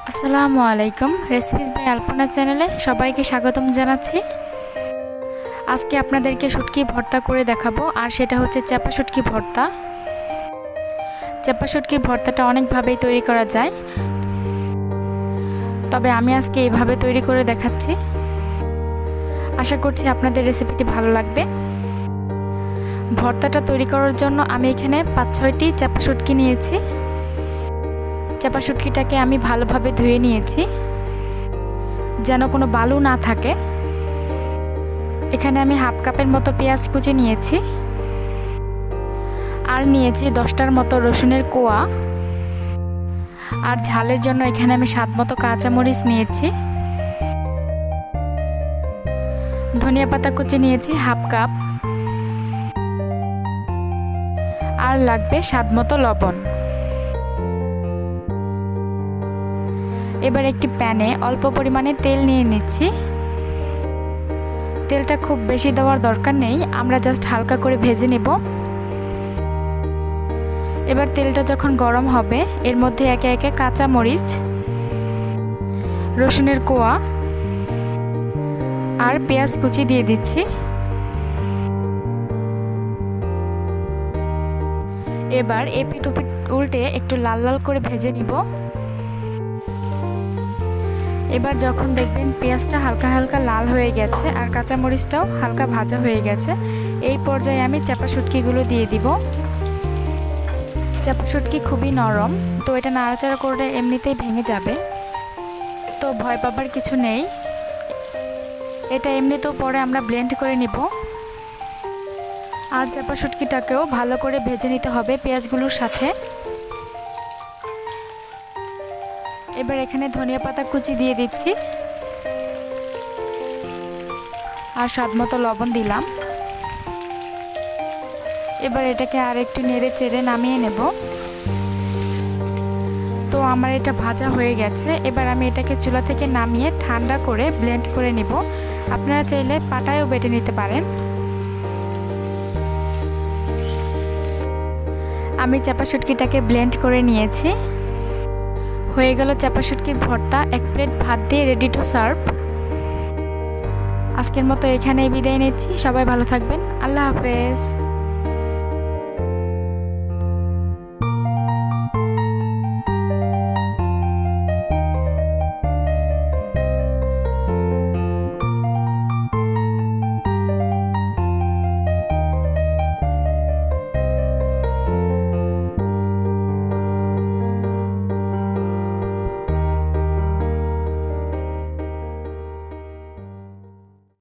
আসসালামু আলাইকুম। Recipes by আলপনা চ্যানেলে সবাইকে স্বাগতম জানাচ্ছি। আজকে আপনাদেরকে শুটকি ভর্তা করে দেখাবো, আর সেটা হচ্ছে চেপা শুটকি ভর্তা। চেপা শুটকির ভর্তাটা অনেকভাবেই তৈরি করা যায়, তবে আমি আজকে এইভাবে তৈরি করে দেখাচ্ছি। আশা করছি আপনাদের রেসিপিটি ভালো লাগবে। ভর্তাটা তৈরি করার জন্য আমি এখানে 5-6টি চেপা শুটকি নিয়েছি। চেপা শুটকিটাকে আমি ভালোভাবে ধুয়ে নিয়েছি যেন কোনো বালু না থাকে। এখানে আমি হাফ কাপের মতো পেঁয়াজ কুচি নিয়েছি, আর নিয়েছি 10টার মতো রসুনের কোয়া, আর ঝালের জন্য এখানে আমি স্বাদ মতো কাঁচামরিচ নিয়েছি। ধনিয়া পাতা কুচি নিয়েছি হাফ কাপ, আর লাগবে স্বাদ মতো লবণ। এবার একটি প্যানে অল্প পরিমাণে তেল নিয়ে নিচ্ছি। তেলটা খুব বেশি দেওয়ার দরকার নেই, আমরা জাস্ট হালকা করে ভেজে নেব। এবার তেলটা যখন গরম হবে এর মধ্যে একে একে কাঁচা মরিচ, রসুনের কোয়া আর পেঁয়াজ কুচি দিয়ে দিচ্ছি। এবার এপিট ওপিট উল্টে একটু লাল লাল করে ভেজে নিব। এবার যখন দেখবেন পেঁয়াজটা হালকা হালকা লাল হয়ে গেছে আর কাঁচামরিচটাও হালকা ভাজা হয়ে গেছে, এই পর্যায়ে আমি চেপা শুটকিগুলো দিয়ে দিব। চেপা শুটকি খুবই নরম, তো এটা নাড়াচাড়া করলে এমনিতেই ভেঙে যাবে, তো ভয় পাবার কিছু নেই। এটা এমনিতেও পরে আমরা ব্লেন্ড করে নিব। আর চেপা শুটকিটাকেও ভালো করে ভেজে নিতে হবে পেঁয়াজগুলোর সাথে। এবার এখানে ধনিয়া পাতা কুচি দিয়ে দিচ্ছি, আর স্বাদ মতো লবণ দিলাম। এবার এটাকে আর একটু নেড়ে চেড়ে নামিয়ে নেব। তো আমার এটা ভাজা হয়ে গেছে। এবার আমি এটাকে চুলা থেকে নামিয়ে ঠান্ডা করে ব্লেন্ড করে নেব। আপনারা চাইলে পাটায়ও বেটে নিতে পারেন। আমি চেপা শুটকিটাকে ব্লেন্ড করে নিয়েছি। হয়ে গেল চেপা শুটকির ভর্তা। এক প্লেট ভাত দিয়ে রেডি টু সার্ভ। আজকের মতো এখানেই বিদায় নিচ্ছি। সবাই ভালো থাকবেন। আল্লাহ হাফেজ।